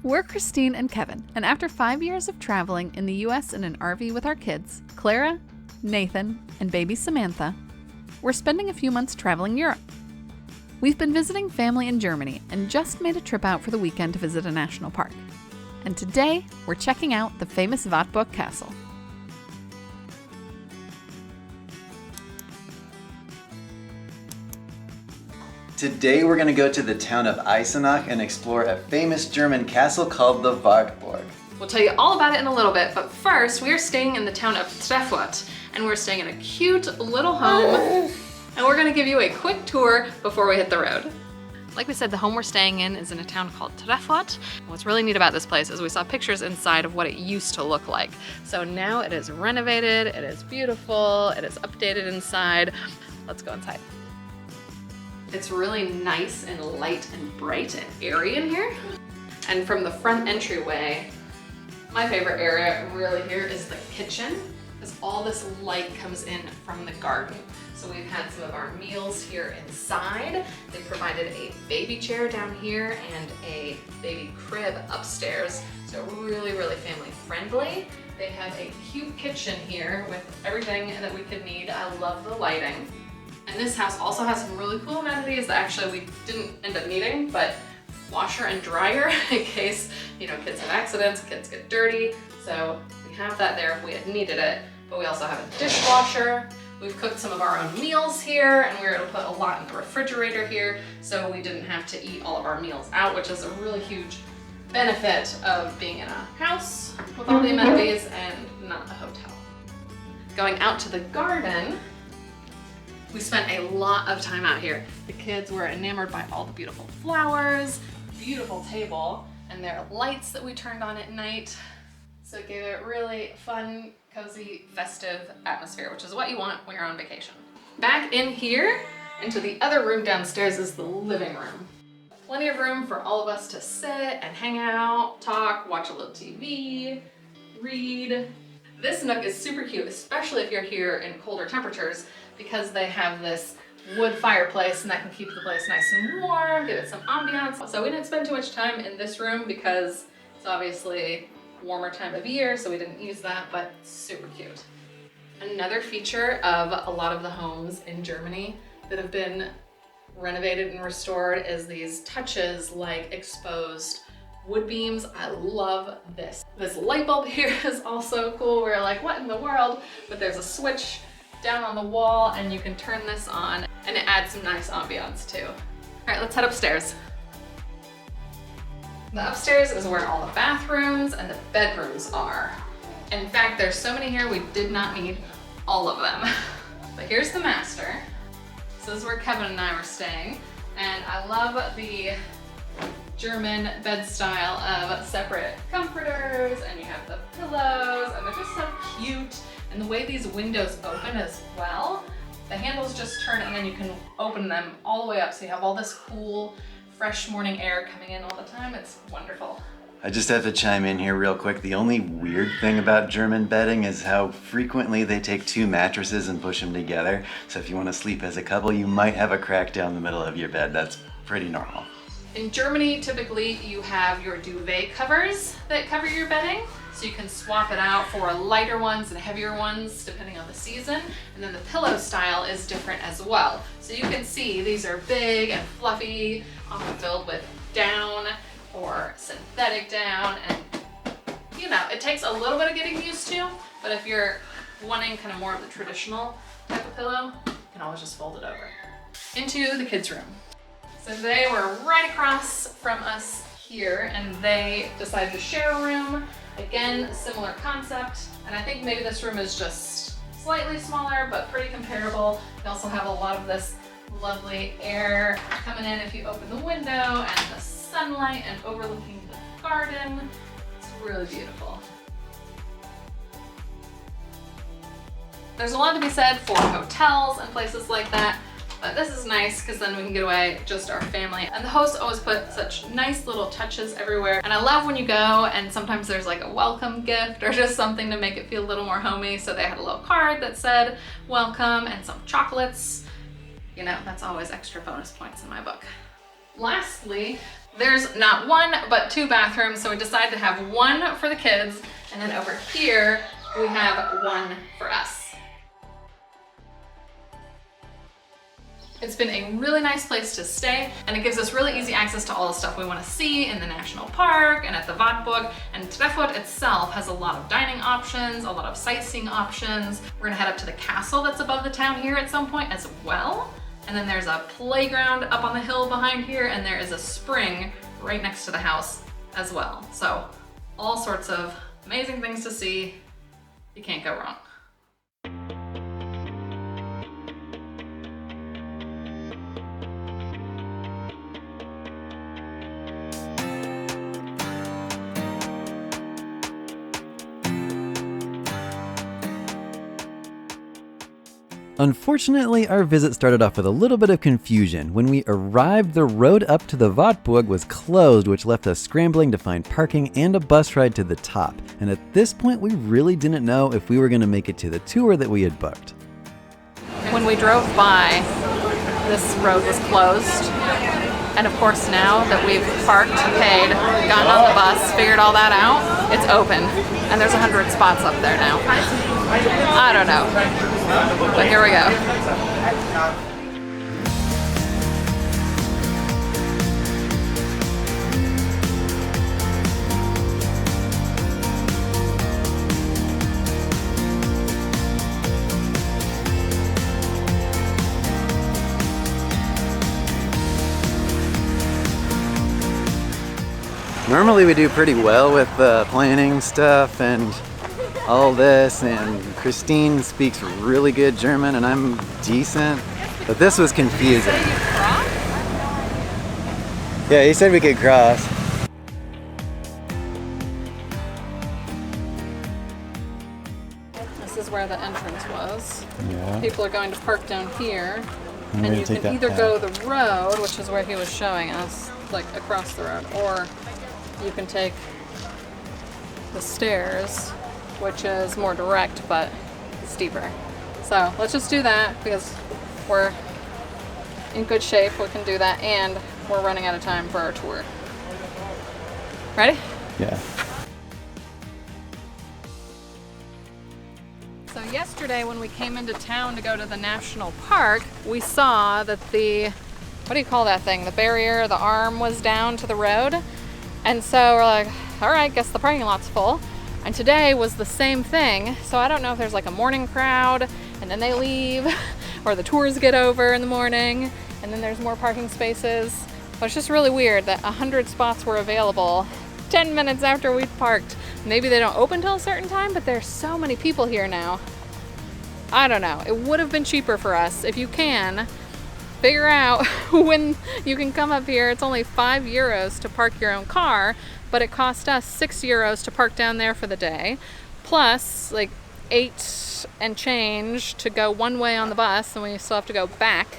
We're Christine and Kevin, and after 5 years of traveling in the US in an RV with our kids, Clara, Nathan, and baby Samantha, we're spending a few months traveling Europe. We've been visiting family in Germany and just made a trip out for the weekend to visit a national park. And today, we're checking out the famous Wartburg Castle. Today we're going to go to the town of Eisenach and explore a famous German castle called the Wartburg. We'll tell you all about it in a little bit, but first we are staying in the town of Treffurt, and we're staying in a cute little home, and we're going to give you a quick tour before we hit the road. Like we said, the home we're staying in is in a town called Treffurt. What's really neat about this place is we saw pictures inside of what it used to look like. So now it is renovated, it is beautiful, it is updated inside. Let's go inside. It's really nice and light and bright and airy in here. And from the front entryway, my favorite area really here is the kitchen, because all this light comes in from the garden. So we've had some of our meals here inside. They provided a baby chair down here and a baby crib upstairs. So really, really family friendly. They have a cute kitchen here with everything that we could need. I love the lighting. And this house also has some really cool amenities that actually we didn't end up needing, but washer and dryer in case, kids have accidents, kids get dirty. So we have that there if we had needed it, but we also have a dishwasher. We've cooked some of our own meals here, and we were able to put a lot in the refrigerator here, so we didn't have to eat all of our meals out, which is a really huge benefit of being in a house with all the amenities and not a hotel. Going out to the garden, we spent a lot of time out here. The kids were enamored by all the beautiful flowers, beautiful table, and there are lights that we turned on at night. So it gave it a really fun, cozy, festive atmosphere, which is what you want when you're on vacation. Back in here, into the other room downstairs is the living room. Plenty of room for all of us to sit and hang out, talk, watch a little TV, read. This nook is super cute, especially if you're here in colder temperatures, because they have this wood fireplace and that can keep the place nice and warm, give it some ambiance. So we didn't spend too much time in this room because it's obviously warmer time of year, so we didn't use that, but super cute. Another feature of a lot of the homes in Germany that have been renovated and restored is these touches like exposed wood beams. I love this. This light bulb here is also cool. We're like, what in the world? But there's a switch down on the wall and you can turn this on and it adds some nice ambiance too. All right, let's head upstairs. The upstairs is where all the bathrooms and the bedrooms are. In fact, there's so many here we did not need all of them. But here's the master. So this is where Kevin and I were staying. And I love the German bed style of separate comforters, and you have the pillows, and they're just so cute. And the way these windows open as well, the handles just turn and then you can open them all the way up so you have all this cool, fresh morning air coming in all the time. It's wonderful. I just have to chime in here real quick. The only weird thing about German bedding is how frequently they take two mattresses and push them together. So if you want to sleep as a couple, you might have a crack down the middle of your bed. That's pretty normal. In Germany, typically you have your duvet covers that cover your bedding. So you can swap it out for lighter ones and heavier ones depending on the season. And then the pillow style is different as well. So you can see these are big and fluffy, often filled with down or synthetic down. And it takes a little bit of getting used to, but if you're wanting kind of more of the traditional type of pillow, you can always just fold it over. Into the kids' room. So they were right across from us here and they decided to share a room. Again, similar concept, and I think maybe this room is just slightly smaller, but pretty comparable. You also have a lot of this lovely air coming in if you open the window, and the sunlight and overlooking the garden. It's really beautiful. There's a lot to be said for hotels and places like that. But this is nice because then we can get away just our family. And the hosts always put such nice little touches everywhere. And I love when you go and sometimes there's like a welcome gift or just something to make it feel a little more homey. So they had a little card that said welcome and some chocolates. That's always extra bonus points in my book. Lastly, There's not one, but 2 bathrooms, so we decided to have one for the kids, and then over here, we have one for us. It's been a really nice place to stay, and it gives us really easy access to all the stuff we want to see in the national park and at the Wartburg. And Treffurt itself has a lot of dining options, a lot of sightseeing options. We're gonna head up to the castle that's above the town here at some point as well. And then there's a playground up on the hill behind here, and there is a spring right next to the house as well. So all sorts of amazing things to see. You can't go wrong. Unfortunately, our visit started off with a little bit of confusion. When we arrived, the road up to the Wartburg was closed, which left us scrambling to find parking and a bus ride to the top. And at this point, we really didn't know if we were going to make it to the tour that we had booked. When we drove by, this road was closed. And of course, now that we've parked, paid, gotten on the bus, figured all that out, it's open. And there's 100 spots up there now. I don't know, but here we go. Normally we do pretty well with the planning stuff and all this, and Christine speaks really good German and I'm decent, but this was confusing. Yeah, he said we could cross. This is where the entrance was. Yeah. People are going to park down here, And and you can either go the road, which is where he was showing us, like across the road, or you can take the stairs, which is more direct but steeper. So let's just do that because we're in good shape. We can do that, and we're running out of time for our tour. Ready? Yeah. So yesterday when we came into town to go to the national park, we saw that the, what do you call that thing? The barrier, the arm was down to the road. And so we're like, all right, guess the parking lot's full. And today was the same thing. So I don't know if there's like a morning crowd and then they leave, or the tours get over in the morning and then there's more parking spaces. But it's just really weird that 100 spots were available 10 minutes after we'd parked. Maybe they don't open till a certain time, but there's so many people here now. I don't know. It would have been cheaper for us. If you can, figure out when you can come up here. It's only €5 to park your own car, but it cost us €6 to park down there for the day, plus like 8 and change to go one way on the bus, and we still have to go back.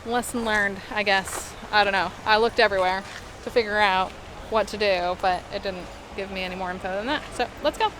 Lesson learned, I guess. I don't know. I looked everywhere to figure out what to do, but it didn't give me any more info than that. So let's go.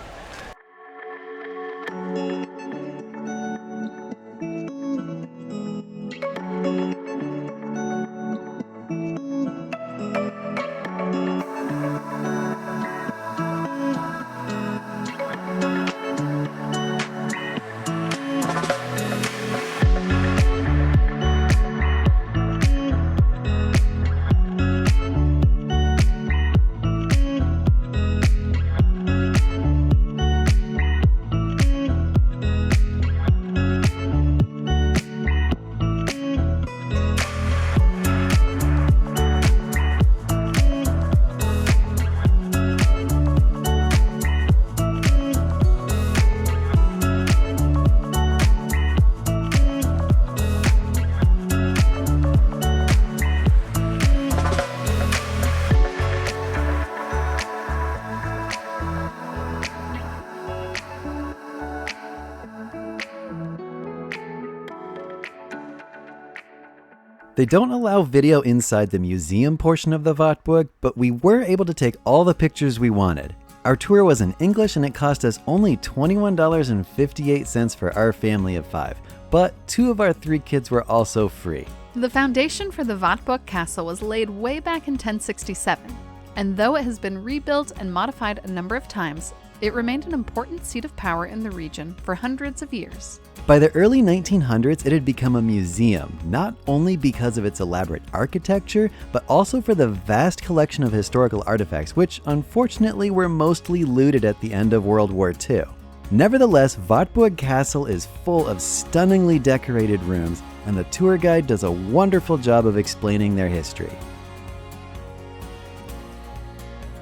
They don't allow video inside the museum portion of the Wartburg, but we were able to take all the pictures we wanted. Our tour was in English and it cost us only $21.58 for our family of 5, but 2 of our 3 kids were also free. The foundation for the Wartburg castle was laid way back in 1067, and though it has been rebuilt and modified a number of times, it remained an important seat of power in the region for hundreds of years. By the early 1900s, it had become a museum, not only because of its elaborate architecture, but also for the vast collection of historical artifacts, which unfortunately were mostly looted at the end of World War II. Nevertheless, Wartburg Castle is full of stunningly decorated rooms, and the tour guide does a wonderful job of explaining their history.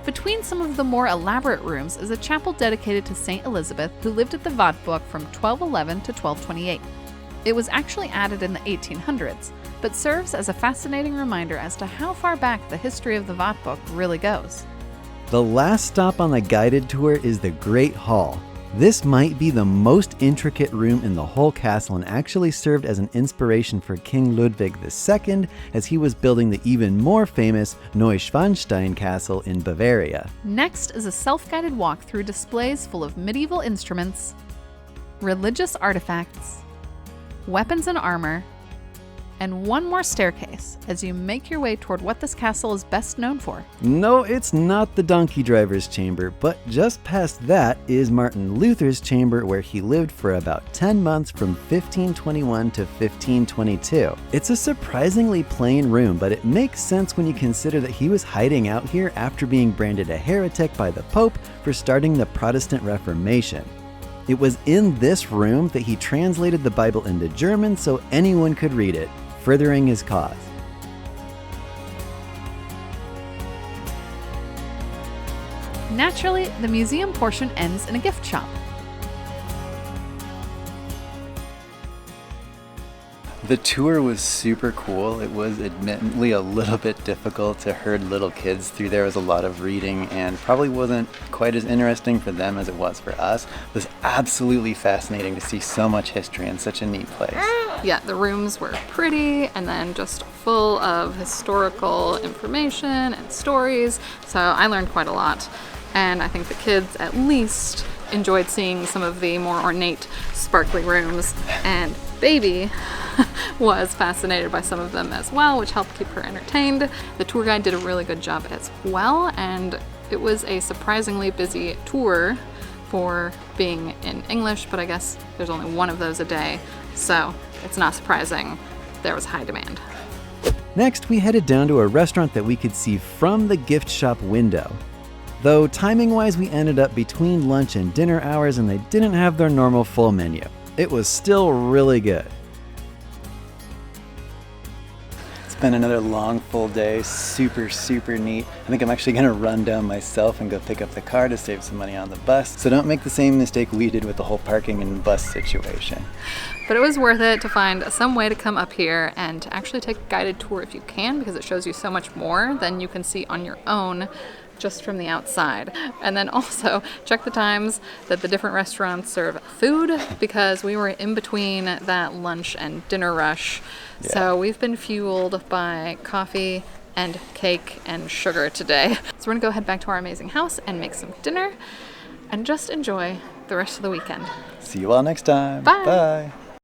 Between some of the more elaborate rooms is a chapel dedicated to St. Elizabeth, who lived at the Wartburg from 1211 to 1228. It was actually added in the 1800s, but serves as a fascinating reminder as to how far back the history of the Wartburg really goes. The last stop on the guided tour is the Great Hall. This might be the most intricate room in the whole castle and actually served as an inspiration for King Ludwig II as he was building the even more famous Neuschwanstein Castle in Bavaria. Next is a self-guided walk through displays full of medieval instruments, religious artifacts, weapons and armor, and one more staircase as you make your way toward what this castle is best known for. No, it's not the donkey driver's chamber, but just past that is Martin Luther's chamber, where he lived for about 10 months from 1521 to 1522. It's a surprisingly plain room, but it makes sense when you consider that he was hiding out here after being branded a heretic by the Pope for starting the Protestant Reformation. It was in this room that he translated the Bible into German so anyone could read it, furthering his cause. Naturally, the museum portion ends in a gift shop. The tour was super cool. It was admittedly a little bit difficult to herd little kids through. There was a lot of reading and probably wasn't quite as interesting for them as it was for us. It was absolutely fascinating to see so much history in such a neat place. Yeah, the rooms were pretty and then just full of historical information and stories. So I learned quite a lot. And I think the kids at least enjoyed seeing some of the more ornate, sparkly rooms. And Baby was fascinated by some of them as well, which helped keep her entertained. The tour guide did a really good job as well, and it was a surprisingly busy tour for being in English, but I guess there's only one of those a day, so it's not surprising there was high demand. Next, we headed down to a restaurant that we could see from the gift shop window. Though timing-wise, we ended up between lunch and dinner hours and they didn't have their normal full menu. It was still really good. It's been another long, full day, super neat. I think I'm actually gonna run down myself and go pick up the car to save some money on the bus. So don't make the same mistake we did with the whole parking and bus situation. But it was worth it to find some way to come up here and to actually take a guided tour if you can, because it shows you so much more than you can see on your own just from the outside. And then also check the times that the different restaurants serve food, because we were in between that lunch and dinner rush. Yeah. So we've been fueled by coffee and cake and sugar today. So we're gonna go head back to our amazing house and make some dinner and just enjoy the rest of the weekend. See you all next time. Bye. Bye.